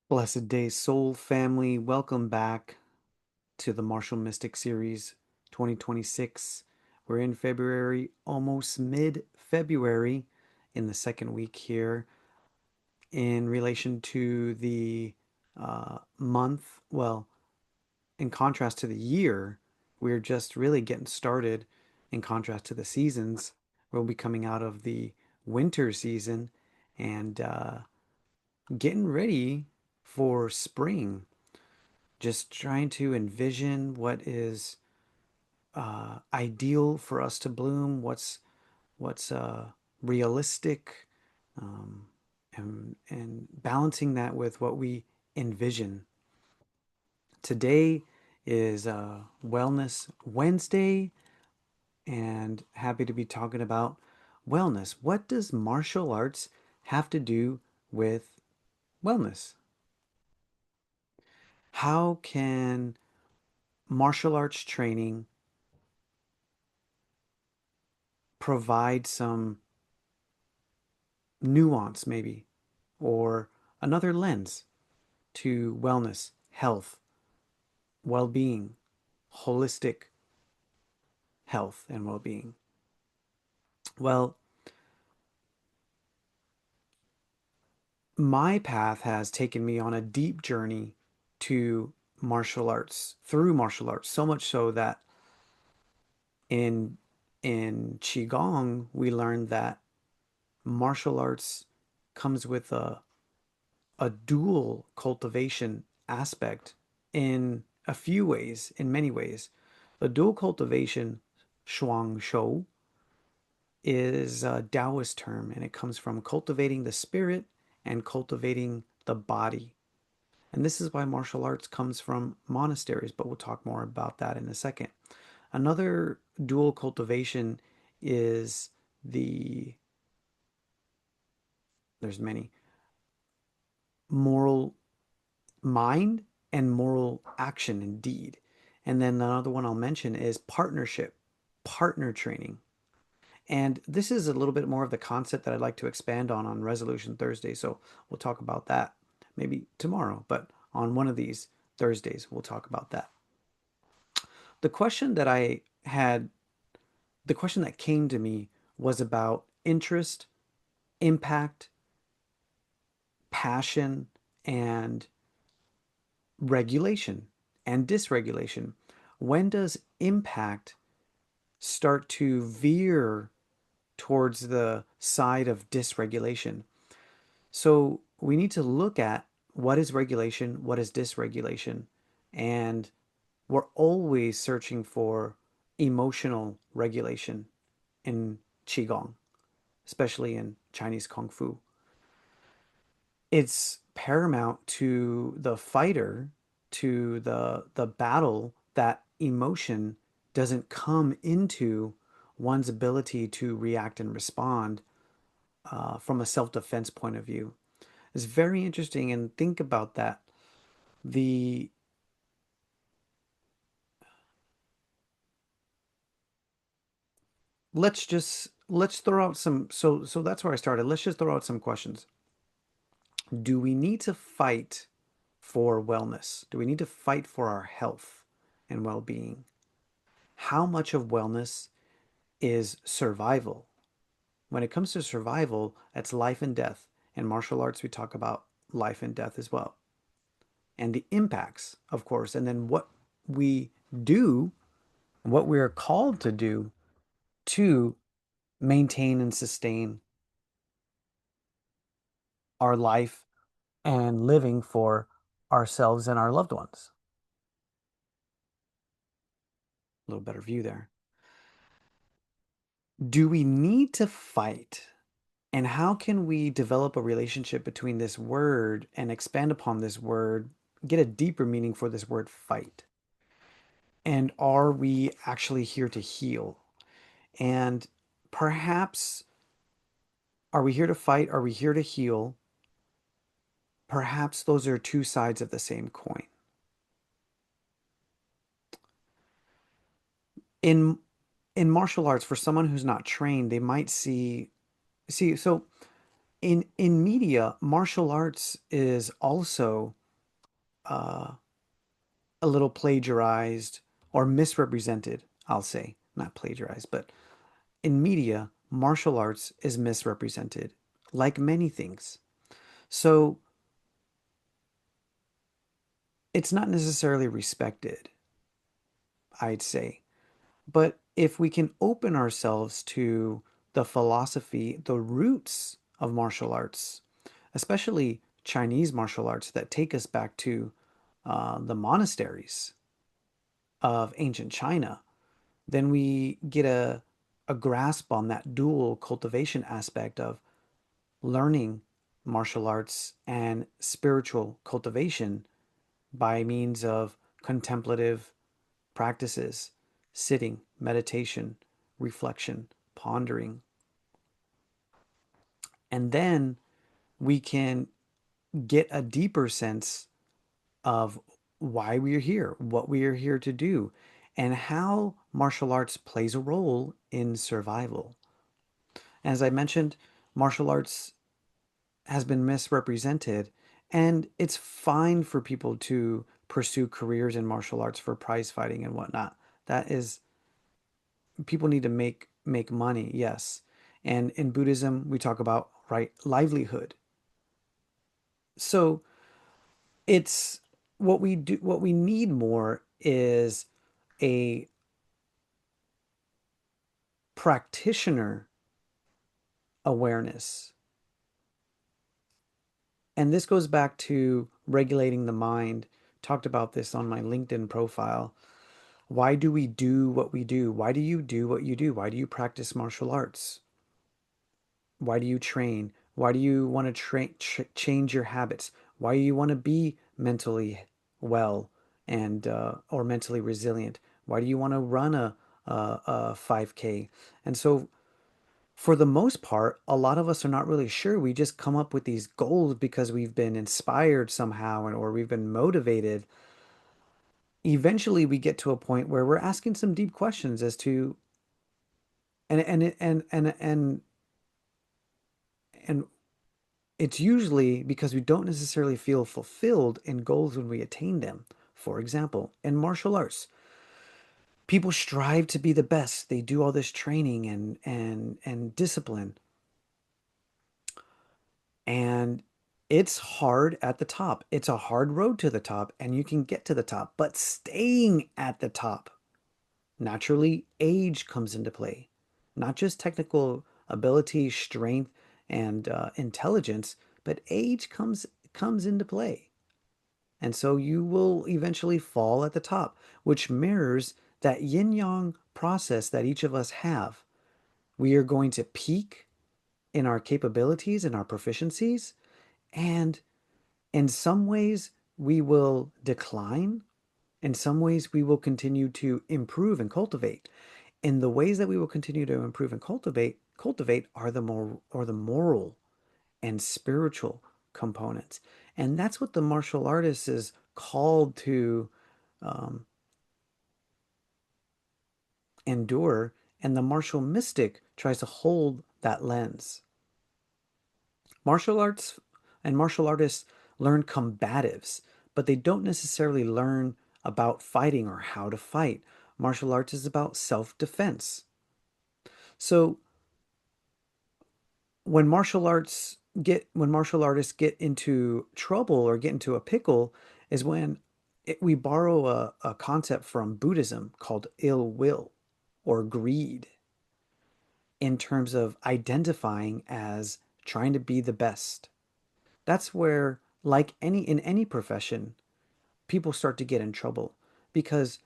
Blessed day, soul family. Welcome back to the Martial Mystic Series 2026. We're in February, almost mid February, in the second week here. In relation to the month, well, in contrast to the year, we're just really getting started. In contrast to the seasons, we'll be coming out of the winter season and getting ready for spring. Just trying to envision what is ideal for us to bloom, what's realistic, um, and balancing that with what we envision. Today is Wellness Wednesday, and happy to be talking about wellness. What does martial arts have to do with wellness? How can martial arts training provide some nuance, maybe, or another lens to wellness, health, well being, holistic health and well being? Well, my path has taken me on a deep journey to martial arts, through martial arts, so much so that in in Qigong we learned that martial arts comes with a dual cultivation aspect in a few ways, in many ways. The dual cultivation, shuang shou, is a Taoist term, and it comes from cultivating the spirit and cultivating the body. And this is why martial arts comes from monasteries, but we'll talk more about that in a second. Another dual cultivation is the, there's many, moral mind and moral action and deed. And then another one I'll mention is partnership, partner training. And this is a little bit more of the concept that I'd like to expand on Resolution Thursday. So we'll talk about that maybe tomorrow, but on one of these Thursdays, we'll talk about that. The question that I had, the question that came to me was about interest, impact, passion, and regulation and dysregulation. When does impact start to veer towards the side of dysregulation? So we need to look at what is regulation, what is dysregulation, and we're always searching for emotional regulation in Qigong, especially in Chinese Kung Fu. It's paramount to the fighter, to the battle, that emotion doesn't come into one's ability to react and respond from a self-defense point of view. It's very interesting, and think about that. The let's throw out some, so that's where I started. Let's just throw out some questions. Do we need to fight for wellness? Do we need to fight for our health and well-being? How much of wellness is survival? When it comes to survival, that's life and death. In martial arts, we talk about life and death as well. And the impacts, of course, and then what we do, what we are called to do to maintain and sustain our life and living for ourselves and our loved ones. A little better view there. Do we need to fight? And how can we develop a relationship between this word and expand upon this word, get a deeper meaning for this word fight? And are we actually here to heal? And perhaps, are we here to fight? Are we here to heal? Perhaps those are two sides of the same coin. In in martial arts, for someone who's not trained, they might see, so in media, martial arts is also uh, a little plagiarized or misrepresented, I'll say. Not plagiarized, but in media, martial arts is misrepresented, like many things. So it's not necessarily respected, I'd say. But if we can open ourselves to the philosophy, the roots of martial arts, especially Chinese martial arts that take us back to the monasteries of ancient China, then we get a grasp on that dual cultivation aspect of learning martial arts and spiritual cultivation by means of contemplative practices, sitting, meditation, reflection, pondering. And then we can get a deeper sense of why we are here, what we are here to do, and how martial arts plays a role in survival. As I mentioned, martial arts has been misrepresented, and it's fine for people to pursue careers in martial arts for prize fighting and whatnot. That is, people need to make money, yes. And in Buddhism, we talk about right livelihood. So it's what we do, what we need more is a practitioner awareness. And this goes back to regulating the mind. Talked about this on my LinkedIn profile. Why do we do what we do? Why do you do what you do? Why do you practice martial arts? Why do you train? Why do you want to change your habits? Why do you want to be mentally well and or mentally resilient? Why do you want to run a 5K? And so for the most part, a lot of us are not really sure. We just come up with these goals because we've been inspired somehow and or we've been motivated. Eventually we get to a point where we're asking some deep questions as to and it's usually because we don't necessarily feel fulfilled in goals when we attain them. For example, in martial arts, people strive to be the best. They do all this training and discipline. And it's hard at the top. It's a hard road to the top, and you can get to the top, but staying at the top, naturally, age comes into play. Not just technical ability, strength, and intelligence, but age comes into play. And so you will eventually fall at the top, which mirrors that yin yang process that each of us have. We are going to peak in our capabilities and our proficiencies, and in some ways, we will decline. In some ways, we will continue to improve and cultivate. In the ways that we will continue to improve and cultivate are the moral and spiritual components. And that's what the martial artist is called to um, endure. And the martial mystic tries to hold that lens. Martial arts and martial artists learn combatives, but they don't necessarily learn about fighting or how to fight. Martial arts is about self-defense. So when martial artists get into trouble or get into a pickle is when we borrow a concept from Buddhism called ill will or greed in terms of identifying as trying to be the best. That's where, like in any profession, people start to get in trouble because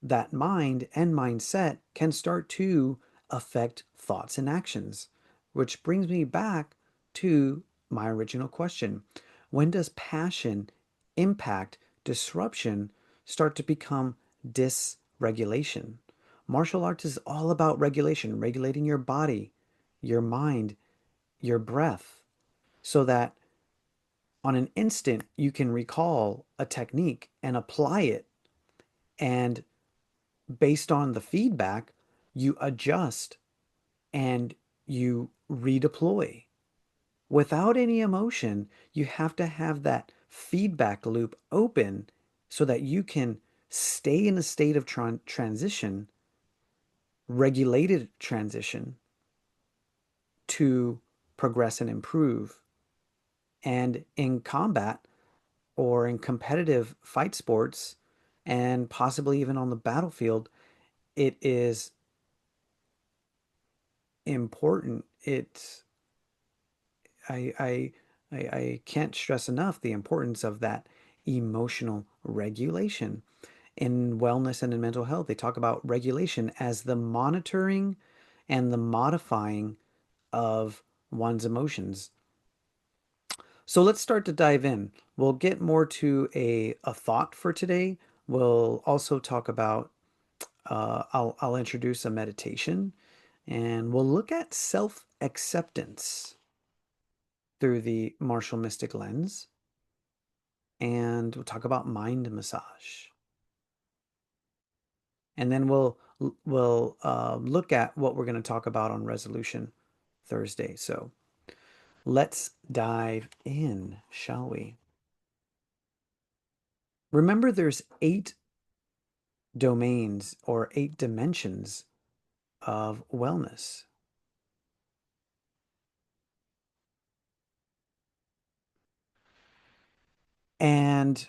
that mind and mindset can start to affect thoughts and actions, which brings me back to my original question. When does passion, impact, disruption start to become dysregulation? Martial arts is all about regulation, regulating your body, your mind, your breath, so that on an instant you can recall a technique and apply it. And based on the feedback, you adjust and you redeploy. Without any emotion, you have to have that feedback loop open so that you can stay in a state of transition, regulated transition to progress and improve. And in combat or in competitive fight sports, and possibly even on the battlefield, it is important. I, I, I can't stress enough the importance of that emotional regulation. In wellness and in mental health, they talk about regulation as the monitoring and the modifying of one's emotions. So let's start to dive in. We'll get more to a thought for today. We'll also talk about, I'll introduce a meditation, and we'll look at self acceptance through the martial mystic lens, and we'll talk about mind massage. And then we'll look at what we're going to talk about on Resolution Thursday. So let's dive in, shall we? Remember, there's 8 domains or 8 dimensions of wellness. And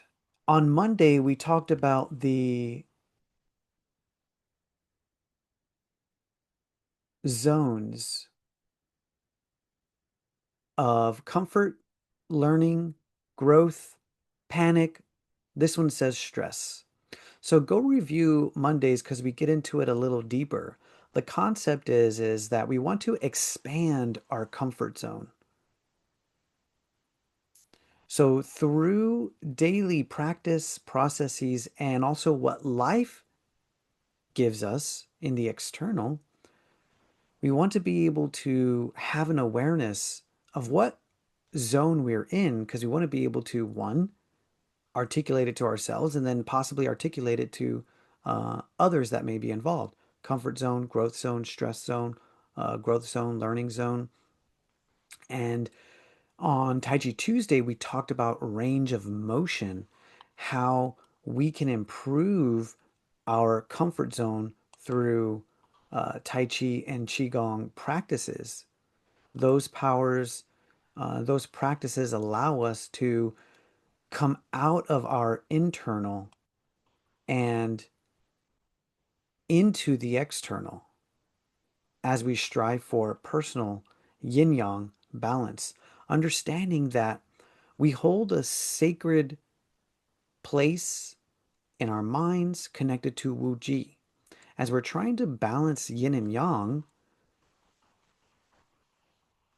on Monday, we talked about the zones of comfort, learning, growth, panic. This one says stress. So go review Mondays because we get into it a little deeper. The concept is that we want to expand our comfort zone. So through daily practice processes and also what life gives us in the external, we want to be able to have an awareness of what zone we're in because we want to be able to, one, articulate it to ourselves and then possibly articulate it to others that may be involved. Comfort zone, growth zone, stress zone, growth zone, learning zone. And on Tai Chi Tuesday, we talked about range of motion, how we can improve our comfort zone through Tai Chi and Qigong practices. Those powers, those practices allow us to come out of our internal and into the external as we strive for personal yin yang balance, understanding that we hold a sacred place in our minds connected to Wu Ji. As we're trying to balance yin and yang,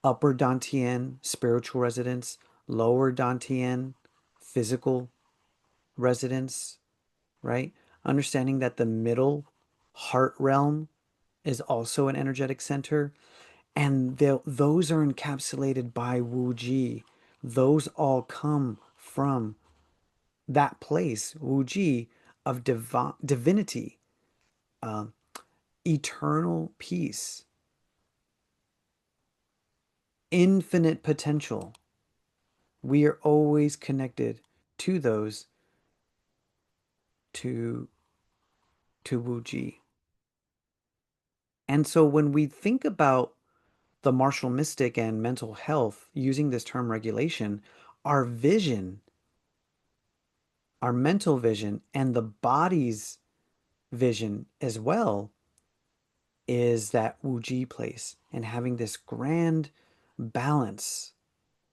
upper Dantian, spiritual residence, lower Dantian, physical residence, right? Understanding that the middle heart realm is also an energetic center, and those are encapsulated by Wu Ji. Those all come from that place, Wu Ji, of divinity, uh, eternal peace, infinite potential. We are always connected to those, to Wu Ji. And so when we think about the martial mystic and mental health using this term regulation, our vision, our mental vision, and the body's vision as well is that Wu Ji place and having this grand balance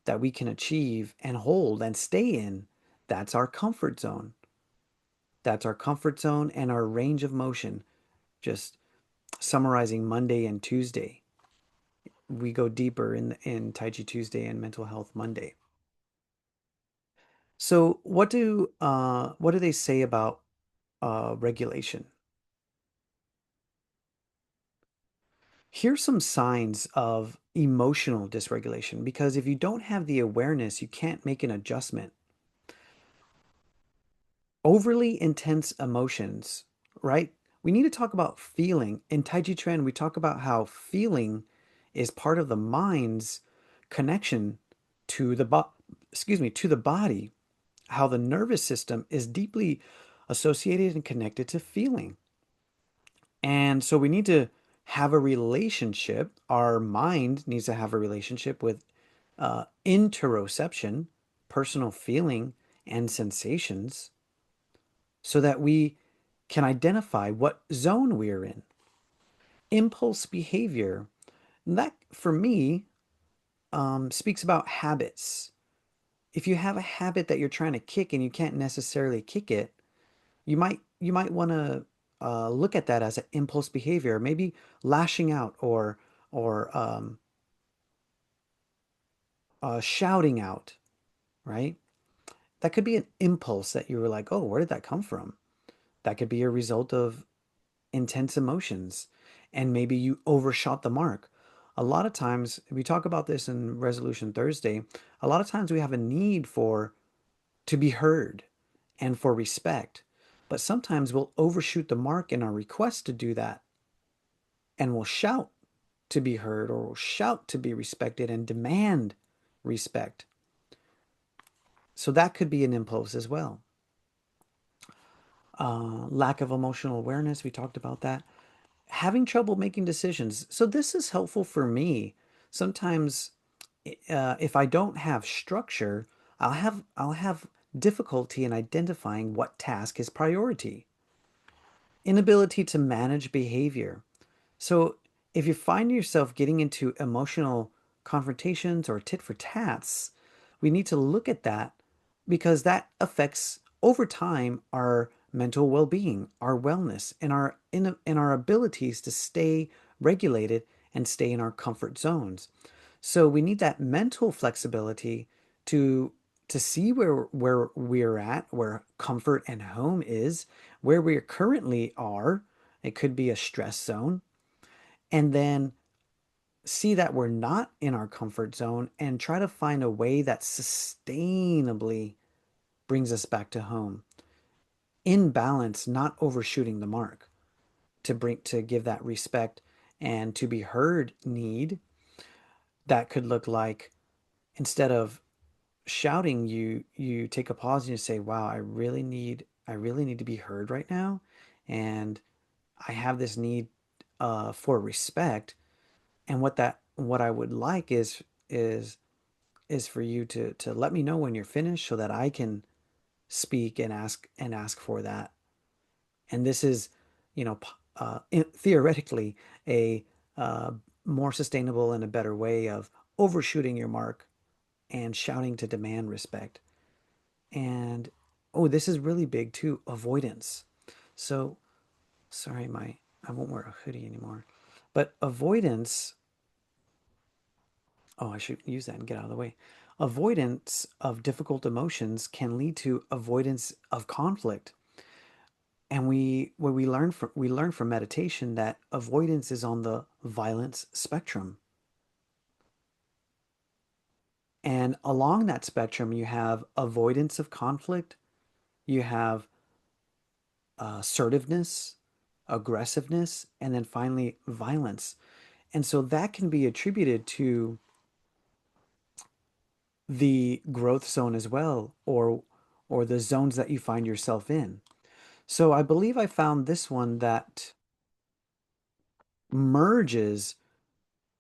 that we can achieve and hold and stay in. That's our comfort zone. That's our comfort zone and our range of motion. Just summarizing Monday and Tuesday. We go deeper in Tai Chi Tuesday and Mental Health Monday. So what do they say about regulation? Here's some signs of emotional dysregulation because if you don't have the awareness, you can't make an adjustment. Overly intense emotions, right? We need to talk about feeling. In Tai Chi Chuan, we talk about how feeling is part of the mind's connection to to the body, how the nervous system is deeply associated and connected to feeling. And so we need to have a relationship. Our mind needs to have a relationship with interoception, personal feeling and sensations, so that we can identify what zone we're in. Impulse behavior, that for me speaks about habits. If you have a habit that you're trying to kick and you can't necessarily kick it, you might want to look at that as an impulse behavior, maybe lashing out or shouting out, right? That could be an impulse that you were like, oh, where did that come from? That could be a result of intense emotions, and maybe you overshot the mark. A lot of times, we talk about this in Resolution Thursday. A lot of times we have a need for to be heard and for respect, but sometimes we'll overshoot the mark in our request to do that, and we'll shout to be heard or we'll shout to be respected and demand respect. So that could be an impulse as well. Lack of emotional awareness, we talked about that. Having trouble making decisions. So this is helpful for me. Sometimes, if I don't have structure, I'll have difficulty in identifying what task is priority. Inability to manage behavior. So if you find yourself getting into emotional confrontations or tit for tats, we need to look at that because that affects over time our mental well-being, our wellness, and our abilities to stay regulated and stay in our comfort zones. So we need that mental flexibility to see where we're at, where comfort and home is, where we currently are. It could be a stress zone, and then see that we're not in our comfort zone and try to find a way that sustainably brings us back to home. In balance, not overshooting the mark, to give that respect and to be heard need. That could look like, instead of shouting, you take a pause and you say, wow, I really need to be heard right now, and I have this need for respect. And what I would like is for you to let me know when you're finished so that I can speak and ask for that. And this is, theoretically, a uh, more sustainable and a better way of overshooting your mark and shouting to demand respect. And oh, this is really big too, avoidance. So sorry, my I won't wear a hoodie anymore. But avoidance, oh, I should use that and get out of the way. Avoidance of difficult emotions can lead to avoidance of conflict. And we learn from meditation that avoidance is on the violence spectrum. And along that spectrum, you have avoidance of conflict, you have assertiveness, aggressiveness, and then finally violence. And so that can be attributed to the growth zone as well, or the zones that you find yourself in. So I believe I found this one that merges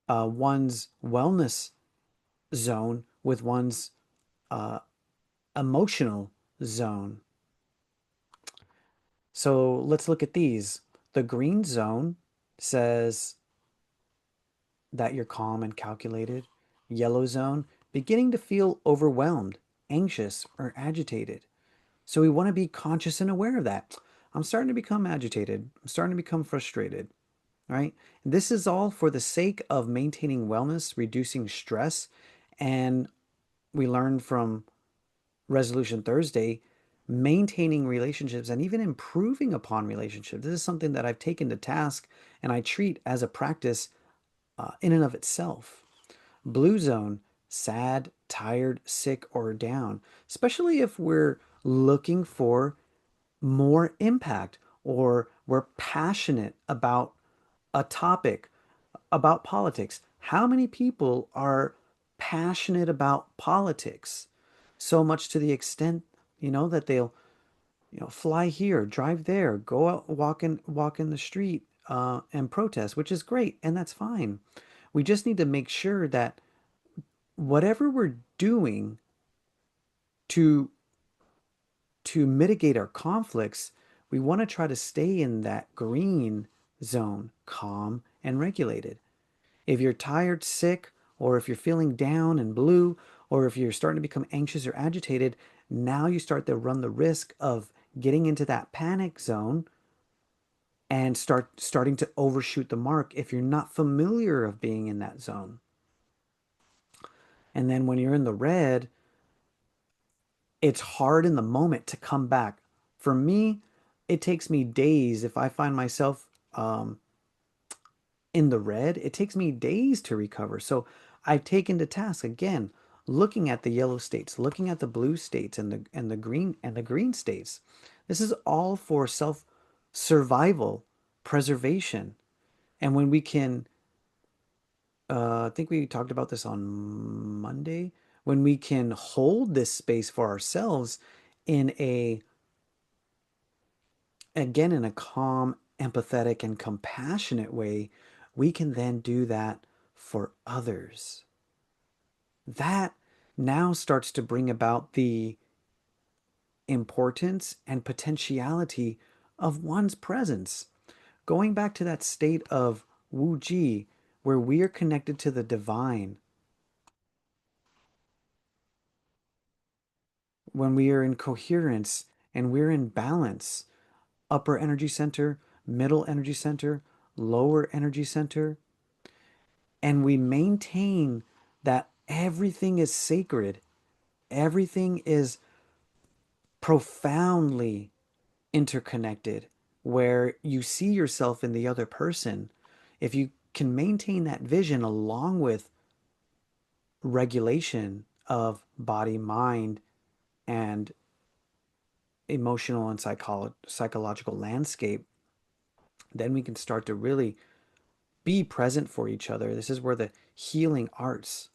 one's wellness zone with one's uh, emotional zone. So let's look at these. The green zone says that you're calm and calculated. Yellow zone, beginning to feel overwhelmed, anxious, or agitated. So we want to be conscious and aware of that. I'm starting to become agitated. I'm starting to become frustrated, right? This is all for the sake of maintaining wellness, reducing stress, and we learned from Resolution Thursday, maintaining relationships and even improving upon relationships. This is something that I've taken to task and I treat as a practice in and of itself. Blue zone, sad, tired, sick, or down, especially if we're looking for more impact or we're passionate about a topic, about politics. How many people are passionate about politics, so much to the extent, that they'll, fly here, drive there, go out, walk in the street, and protest, which is great, and that's fine. We just need to make sure that whatever we're doing to mitigate our conflicts, we want to try to stay in that green zone, calm and regulated. If you're tired, sick, or if you're feeling down and blue, or if you're starting to become anxious or agitated, now you start to run the risk of getting into that panic zone and starting to overshoot the mark if you're not familiar of being in that zone. And then when you're in the red, it's hard in the moment to come back. For me, it takes me days if I find myself in the red, it takes me days to recover. So I've taken to task again, looking at the yellow states, looking at the blue states and the green states. This is all for self survival, preservation. And when we can, I think we talked about this on Monday, when we can hold this space for ourselves in a, again, in a calm, empathetic, and compassionate way, we can then do that for others. That now starts to bring about the importance and potentiality of one's presence. Going back to that state of Wu Ji, where we are connected to the divine, when we are in coherence and we're in balance, upper energy center, middle energy center, lower energy center, and we maintain that everything is sacred, everything is profoundly interconnected, where you see yourself in the other person. If you can maintain that vision along with regulation of body, mind, and emotional and psychological landscape, then we can start to really be present for each other. This is where the healing arts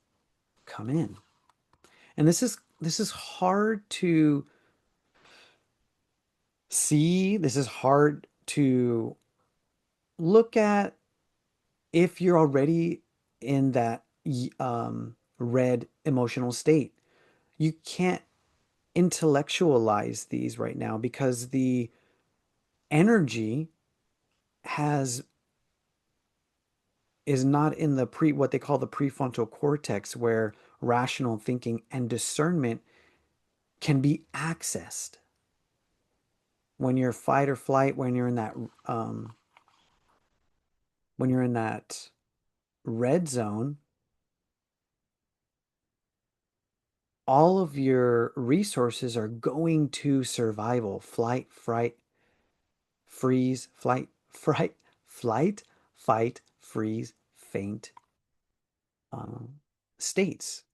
come in. And this is hard to see. This is hard to look at if you're already in that red emotional state. You can't intellectualize these right now because the energy has is not in the what they call the prefrontal cortex, where rational thinking and discernment can be accessed. When you're fight or flight, um, when you're in that red zone, all of your resources are going to survival, flight, fright, freeze, flight, fright, flight, fight, freeze, faint, um, states.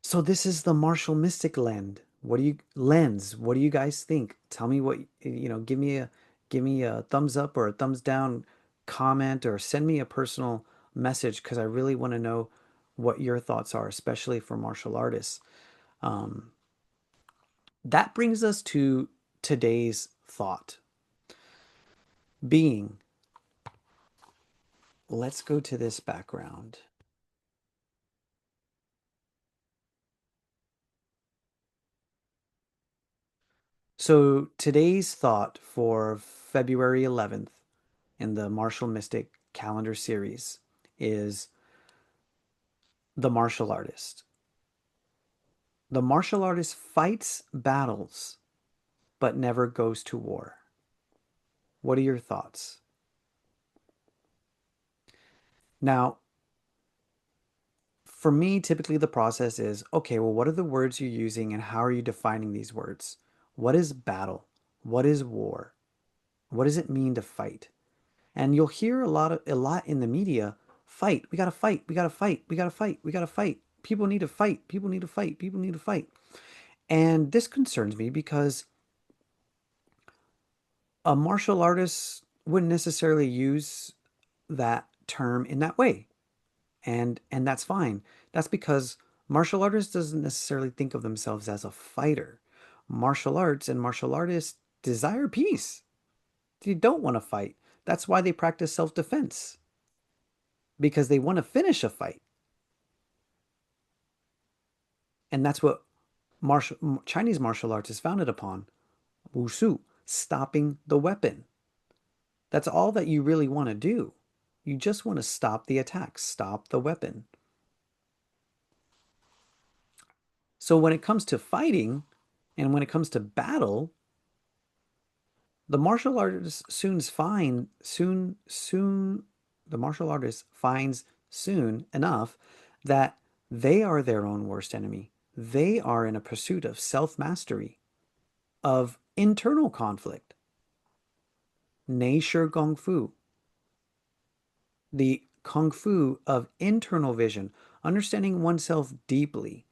So this is the martial mystic lens? What do you guys think? Tell me what, give me a thumbs up or a thumbs down, comment, or send me a personal message, because I really want to know what your thoughts are, especially for martial artists. Um, that brings us to today's thought. Being. Let's go to this background. So today's thought for February 11th in the Martial Mystic calendar series is the martial artist. The martial artist fights battles but never goes to war. What are your thoughts? Now, for me, typically the process is, okay, well, what are the words you're using and how are you defining these words? What is battle? What is war? What does it mean to fight? And you'll hear a lot in the media, fight. We got to fight. We got to fight. We got to fight. We got to fight. People need to fight. People need to fight. People need to fight. And this concerns me because a martial artist, wouldn't necessarily use that term in that way. And that's fine. That's because martial artists doesn't necessarily think of themselves as a fighter. Martial arts and martial artists desire peace. They don't want to fight. That's why they practice self-defense, because they want to finish a fight. And that's what Chinese martial arts is founded upon. Wusu, stopping the weapon. That's all that you really want to do. You just want to stop the attack, stop the weapon. So when it comes to fighting and when it comes to battle, the martial artist the martial artist finds soon enough that they are their own worst enemy. They are in a pursuit of self-mastery, of internal conflict. Nei Shi Gong Fu, the Kung Fu of internal vision, understanding oneself deeply,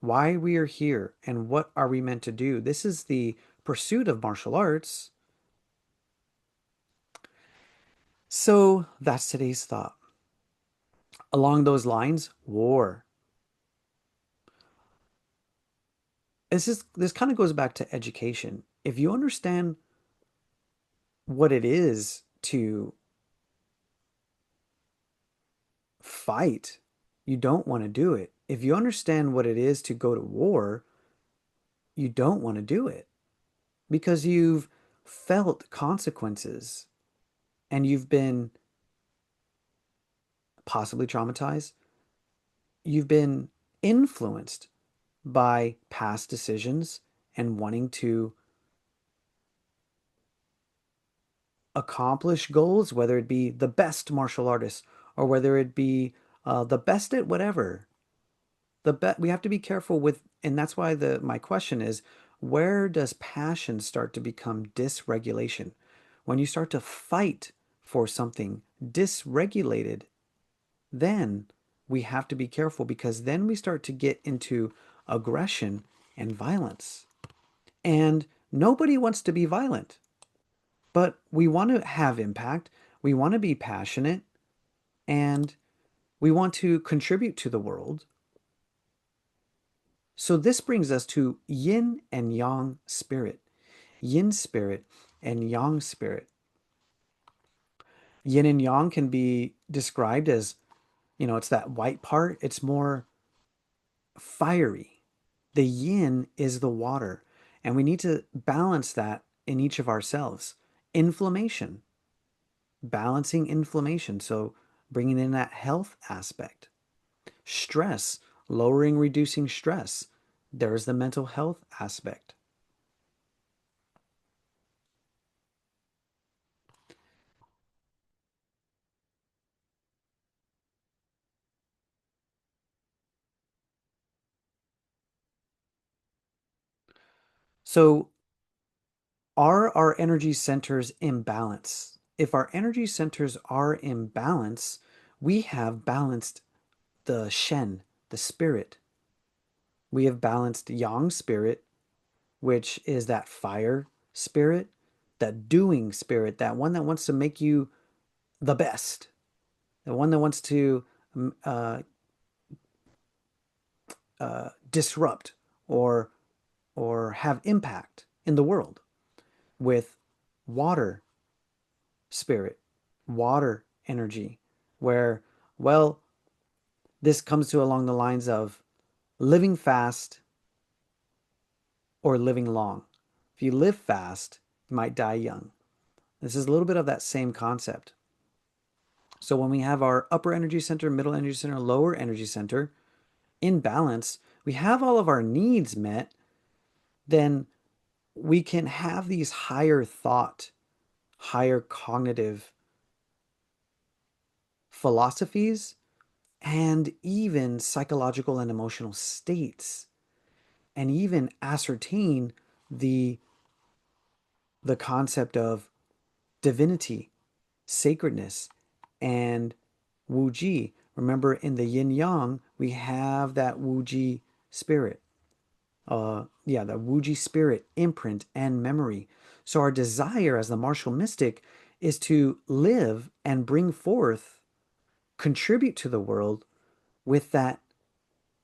why we are here and what are we meant to do. This is the pursuit of martial arts. So that's today's thought. Along those lines, war. This kind of goes back to education. If you understand what it is to fight, you don't want to do it. If you understand what it is to go to war, you don't want to do it because you've felt consequences and you've been possibly traumatized. You've been influenced by past decisions and wanting to accomplish goals, whether it be the best martial artist or whether it be the best at whatever. We have to be careful with, and that's why my question is, where does passion start to become dysregulation? When you start to fight for something dysregulated, then we have to be careful because then we start to get into aggression and violence. And nobody wants to be violent, but we want to have impact. We want to be passionate and we want to contribute to the world. So this brings us to yin and yang spirit, yin spirit and yang spirit. Yin and yang can be described as, it's that white part. It's more fiery. The yin is the water, and we need to balance that in each of ourselves. Inflammation, balancing inflammation. So bringing in that health aspect. Stress, lowering, reducing stress. There's the mental health aspect. So are our energy centers in balance? If our energy centers are in balance, we have balanced the Shen, the spirit. We have balanced Yang spirit, which is that fire spirit, that doing spirit, that one that wants to make you the best, the one that wants to uh, disrupt or have impact in the world. With water spirit, water energy, where, well, this comes to along the lines of living fast or living long. If you live fast, you might die young. This is a little bit of that same concept. So when we have our upper energy center, middle energy center, lower energy center in balance, we have all of our needs met, then we can have these higher thought, higher cognitive philosophies and even psychological and emotional states, and even ascertain the concept of divinity, sacredness, and Wu Ji. Remember, in the yin yang, we have that Wu Ji spirit. The Wu Ji spirit imprint and memory. So our desire as the martial mystic is to live and bring forth, contribute to the world with that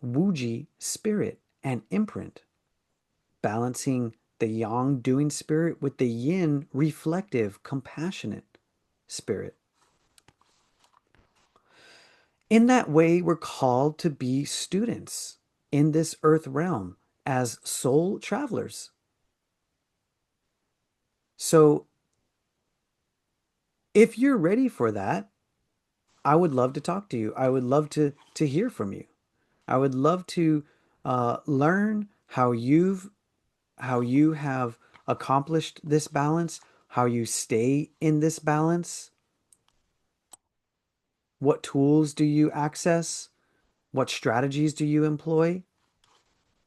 Wuji spirit and imprint, balancing the yang doing spirit with the yin reflective, compassionate spirit. In that way, we're called to be students in this earth realm as soul travelers. So, if you're ready for that, I would love to talk to you. I would love to hear from you. I would love to learn how you have accomplished this balance, how you stay in this balance. What tools do you access? What strategies do you employ?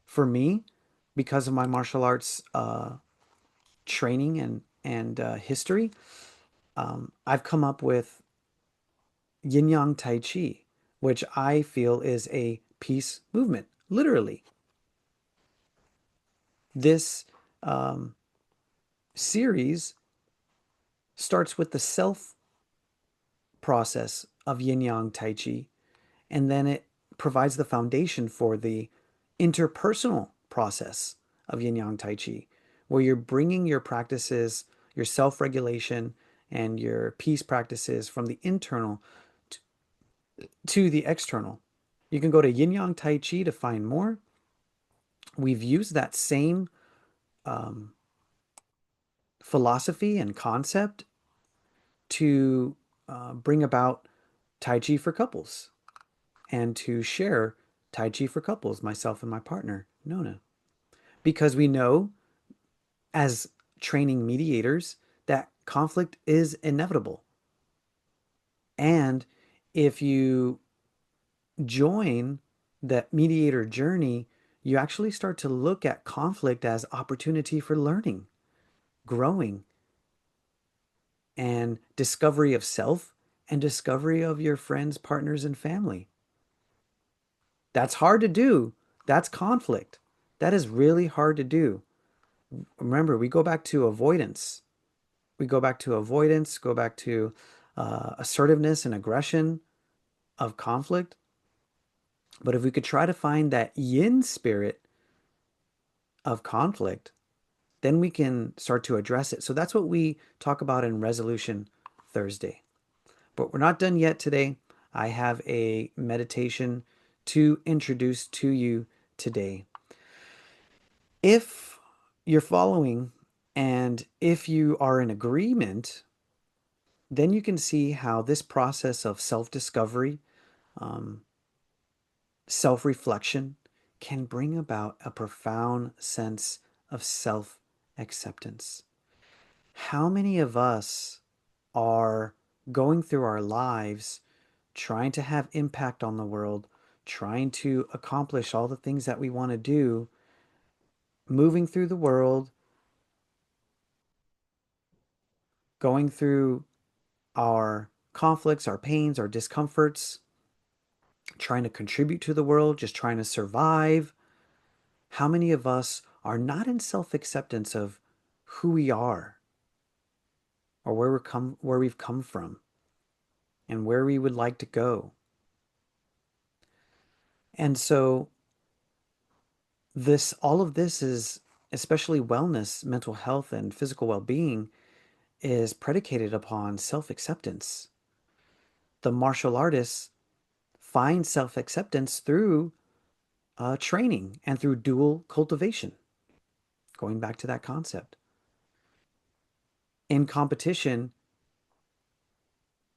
For me, because of my martial arts training and history, I've come up with Yin Yang Tai Chi, which I feel is a peace movement. Literally, this um, series starts with the self process of Yin Yang Tai Chi, and then it provides the foundation for the interpersonal process of Yin Yang Tai Chi, where you're bringing your practices, your self regulation, and your peace practices from the internal to the external. You can go to Yin Yang Tai Chi to find more. We've used that same um, philosophy and concept to bring about Tai Chi for couples and to share Tai Chi for couples, myself and my partner, Nona. Because we know as training mediators that conflict is inevitable. And if you join that mediator journey, you actually start to look at conflict as opportunity for learning, growing, and discovery of self and discovery of your friends, partners, and family. That's hard to do. That's conflict. That is really hard to do. Remember, we go back to avoidance. We go back to avoidance, go back to assertiveness and aggression of conflict. But if we could try to find that yin spirit of conflict, then we can start to address it. So that's what we talk about in Resolution Thursday. But we're not done yet today. I have a meditation to introduce to you today. If you're following and if you are in agreement, then you can see how this process of self discovery, um, self reflection, can bring about a profound sense of self acceptance. How many of us are going through our lives trying to have impact on the world, trying to accomplish all the things that we want to do, moving through the world, going through our conflicts, our pains, our discomforts, trying to contribute to the world, just trying to survive? How many of us are not in self acceptance of who we are or where we've come from and where we would like to go? And so this all of this is, especially wellness, mental health and physical well-being, is predicated upon self-acceptance. The martial artists find self-acceptance through training and through dual cultivation, going back to that concept. In competition,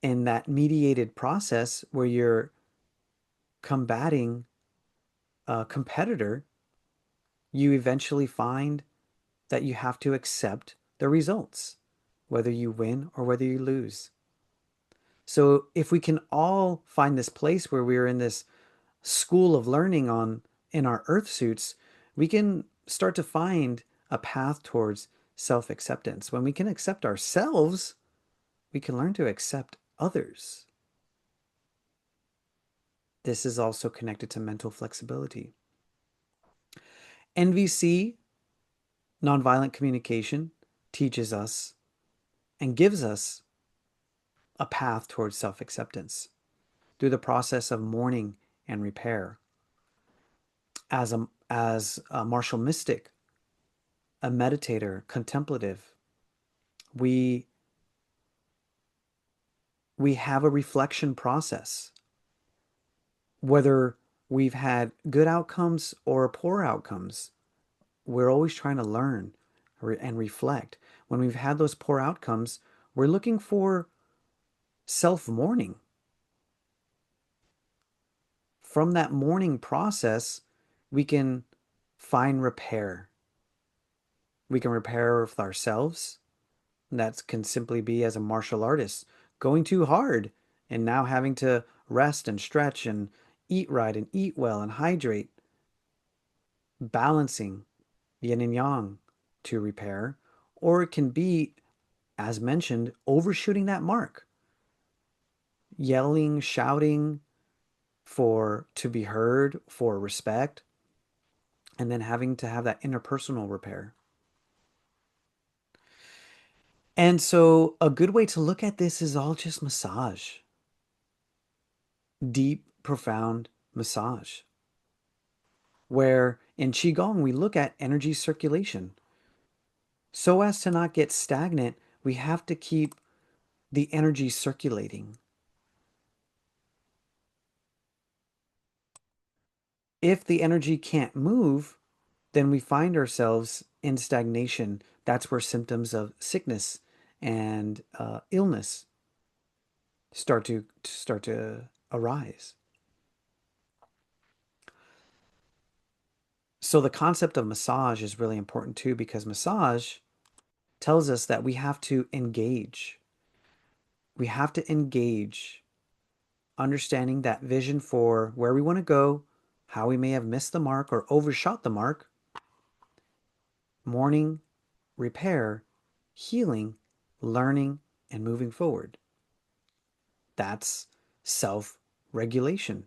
in that mediated process where you're combating a competitor, you eventually find that you have to accept the results, whether you win or whether you lose. So if we can all find this place where we're in this school of learning on in our earth suits, we can start to find a path towards self-acceptance. When we can accept ourselves, we can learn to accept others. This is also connected to mental flexibility. NVC, nonviolent communication, teaches us and gives us a path towards self acceptance through the process of mourning and repair. As a martial mystic, a meditator, contemplative, we we have a reflection process. Whether we've had good outcomes or poor outcomes, we're always trying to learn and reflect. When we've had those poor outcomes, we're looking for self mourning. From that mourning process, we can find repair. We can repair with ourselves. That can simply be as a martial artist going too hard and now having to rest and stretch and eat right and eat well and hydrate, balancing yin and yang to repair. Or it can be, as mentioned, overshooting that mark, yelling, shouting for to be heard, for respect, and then having to have that interpersonal repair. And so a good way to look at this is all just massage, deep, profound massage, where in Qigong we look at energy circulation. So as to not get stagnant, we have to keep the energy circulating. If the energy can't move, then we find ourselves in stagnation. That's where symptoms of sickness and illness start to arise. So the concept of massage is really important too, because massage tells us that we have to engage. We have to engage, understanding that vision for where we want to go, how we may have missed the mark or overshot the mark, mourning, repair, healing, learning, and moving forward. That's self regulation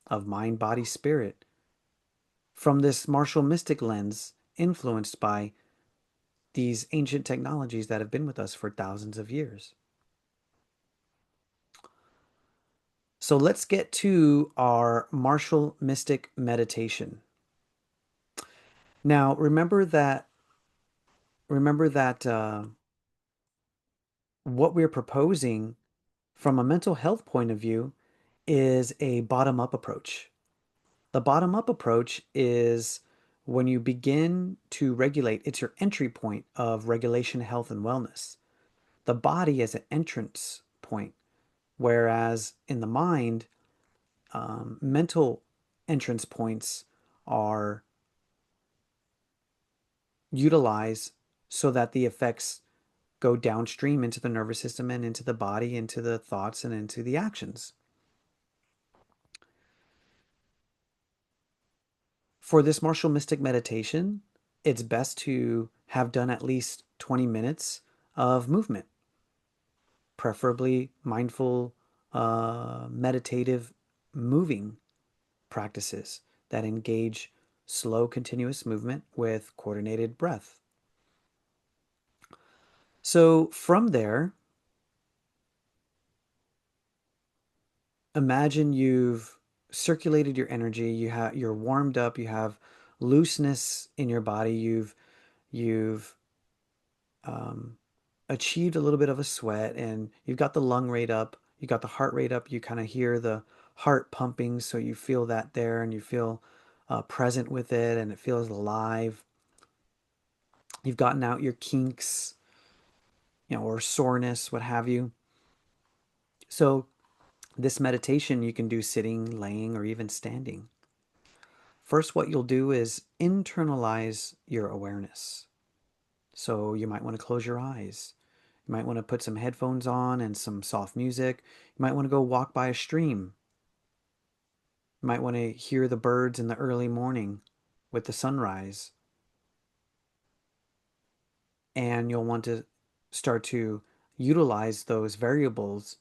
of mind, body, spirit from this martial mystic lens, influenced by these ancient technologies that have been with us for thousands of years. So let's get to our martial mystic meditation. Now, remember that what we're proposing from a mental health point of view is a bottom up approach. The bottom up approach is when you begin to regulate, it's your entry point of regulation, health, and wellness. The body is an entrance point, whereas in the mind, mental entrance points are utilized so that the effects go downstream into the nervous system and into the body, into the thoughts, and into the actions. For this martial mystic meditation, it's best to have done at least 20 minutes of movement, preferably mindful, meditative moving practices that engage slow, continuous movement with coordinated breath. So from there, imagine you've circulated your energy, you're warmed up, you have looseness in your body, you've um, achieved a little bit of a sweat, and you've got the lung rate up, you got the heart rate up, you kind of hear the heart pumping, so you feel that there, and you feel present with it, and it feels alive. You've gotten out your kinks, or soreness, what have you. So this meditation you can do sitting, laying, or even standing. First, what you'll do is internalize your awareness. So you might want to close your eyes. You might want to put some headphones on and some soft music. You might want to go walk by a stream. You might want to hear the birds in the early morning with the sunrise. And you'll want to start to utilize those variables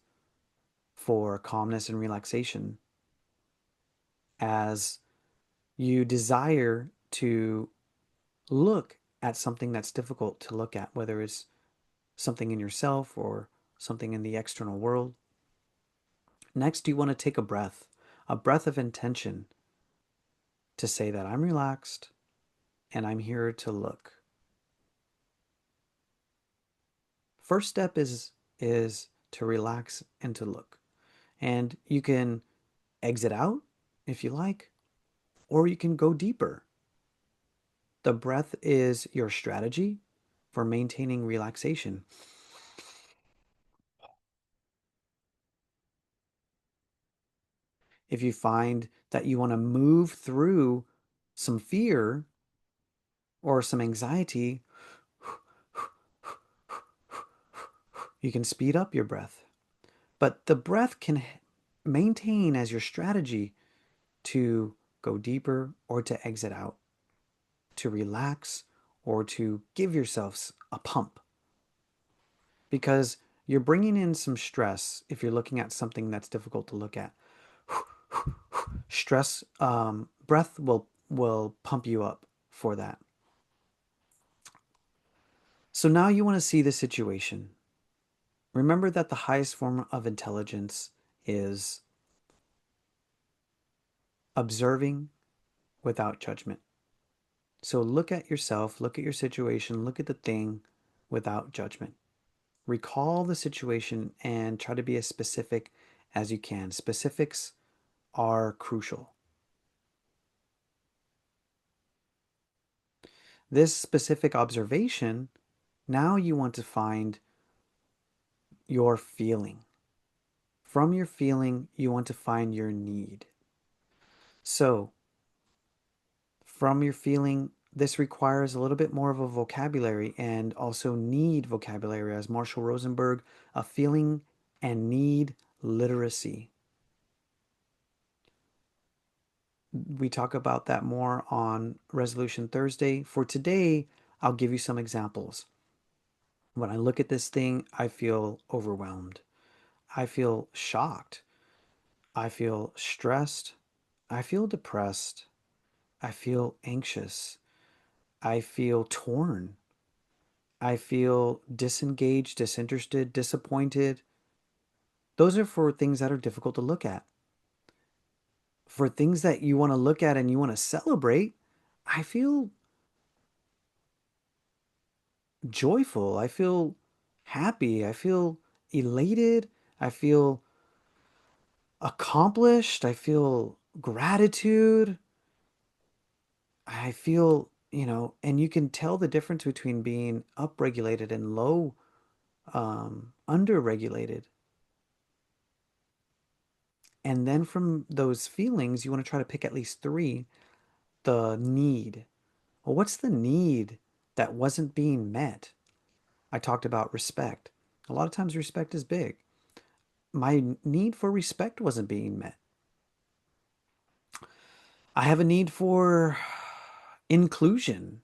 for calmness and relaxation as you desire to look at something that's difficult to look at, whether it's something in yourself or something in the external world. Next, you want to take a breath of intention to say that I'm relaxed and I'm here to look. First step is to relax and to look. And you can exit out if you like, or you can go deeper. The breath is your strategy for maintaining relaxation. If you find that you want to move through some fear or some anxiety, you can speed up your breath. But the breath can maintain as your strategy to go deeper or to exit out, to relax or to give yourself a pump. Because you're bringing in some stress if you're looking at something that's difficult to look at. Stress, breath will pump you up for that. So now you want to see the situation. Remember that the highest form of intelligence is observing without judgment. So look at yourself, look at your situation, look at the thing without judgment. Recall the situation and try to be as specific as you can. Specifics are crucial. This specific observation, now you want to find your feeling. From your feeling, you want to find your need. So, from your feeling, this requires a little bit more of a vocabulary and also need vocabulary, as Marshall Rosenberg, a feeling and need literacy. We talk about that more on Resolution Thursday. For today, I'll give you some examples. When I look at this thing, I feel overwhelmed. I feel shocked. I feel stressed. I feel depressed. I feel anxious. I feel torn. I feel disengaged, disinterested, disappointed. Those are for things that are difficult to look at. For things that you want to look at and you want to celebrate, I feel joyful. I feel happy. I feel elated. I feel accomplished. I feel gratitude. I feel, and you can tell the difference between being upregulated and low, underregulated. And then from those feelings, you want to try to pick at least three. The need. Well, what's the need that wasn't being met? I talked about respect. A lot of times, respect is big. My need for respect wasn't being met. I have a need for inclusion.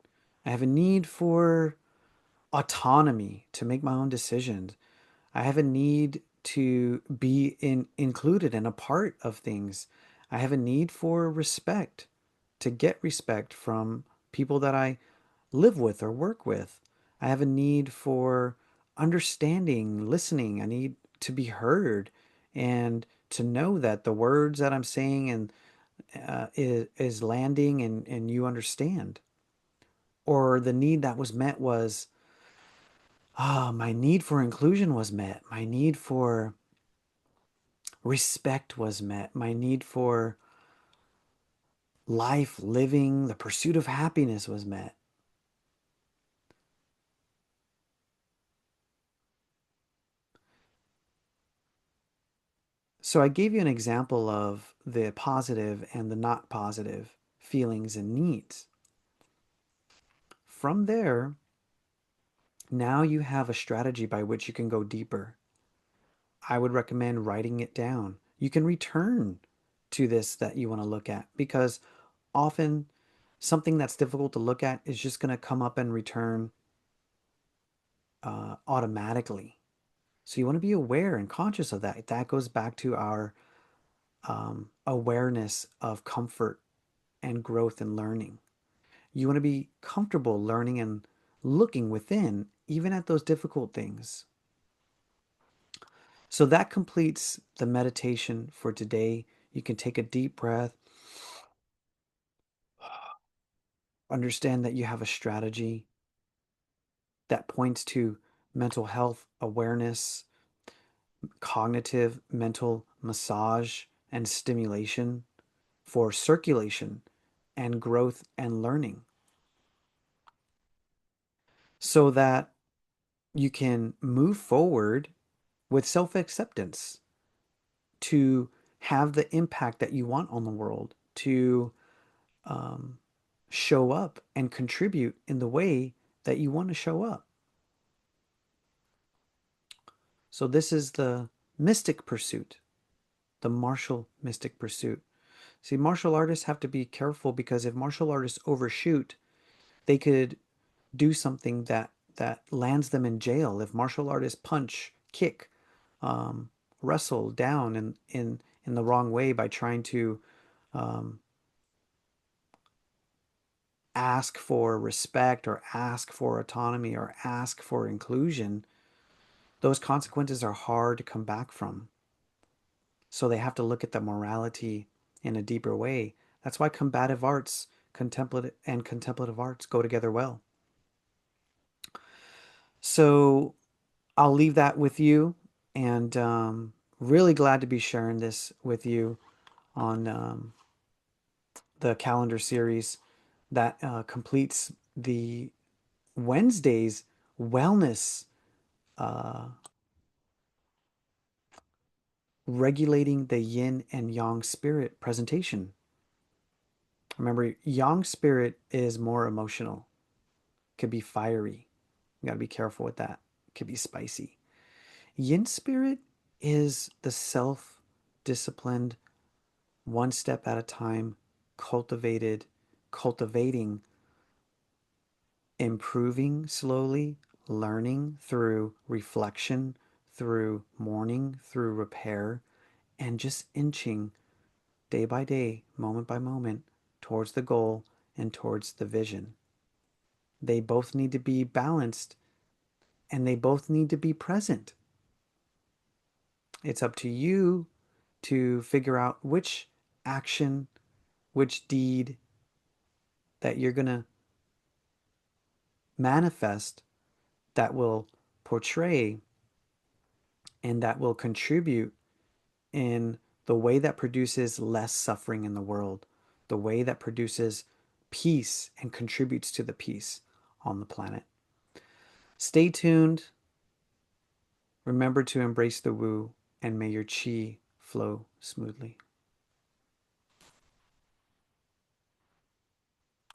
I have a need for autonomy to make my own decisions. I have a need to be included and a part of things. I have a need for respect, to get respect from people that I live with or work with. I have a need for understanding, listening. I need to be heard and to know that the words that I'm saying and is landing and you understand. Or the need that was met was, my need for inclusion was met. My need for respect was met. My need for life, living, the pursuit of happiness was met. So I gave you an example of the positive and the not positive feelings and needs. From there, now you have a strategy by which you can go deeper. I would recommend writing it down. You can return to this that you want to look at because often something that's difficult to look at is just going to come up and return automatically. So you want to be aware and conscious of that. That goes back to our awareness of comfort and growth and learning. You want to be comfortable learning and looking within, even at those difficult things. So that completes the meditation for today. You can take a deep breath, understand that you have a strategy that points to mental health awareness, cognitive mental massage and stimulation for circulation and growth and learning, so that you can move forward with self acceptance to have the impact that you want on the world, to um, show up and contribute in the way that you want to show up. So, this is the mystic pursuit, the martial mystic pursuit. See, martial artists have to be careful because if martial artists overshoot, they could do something that lands them in jail. If martial artists punch, kick, um, wrestle down in the wrong way by trying to um, ask for respect or ask for autonomy or ask for inclusion, those consequences are hard to come back from. So they have to look at the morality in a deeper way. That's why combative arts, contemplative arts go together well. So I'll leave that with you, and really glad to be sharing this with you on the calendar series that completes the Wednesday's wellness, uh, regulating the yin and yang spirit presentation. Remember, yang spirit is more emotional, could be fiery. You got to be careful with that. It could be spicy. Yin spirit is the self disciplined, one step at a time, cultivating, improving slowly, learning through reflection, through mourning, through repair, and just inching day by day, moment by moment, towards the goal and towards the vision. They both need to be balanced and they both need to be present. It's up to you to figure out which action, which deed that you're going to manifest that will portray and that will contribute in the way that produces less suffering in the world, the way that produces peace and contributes to the peace on the planet. Stay tuned. Remember to embrace the woo, and may your chi flow smoothly.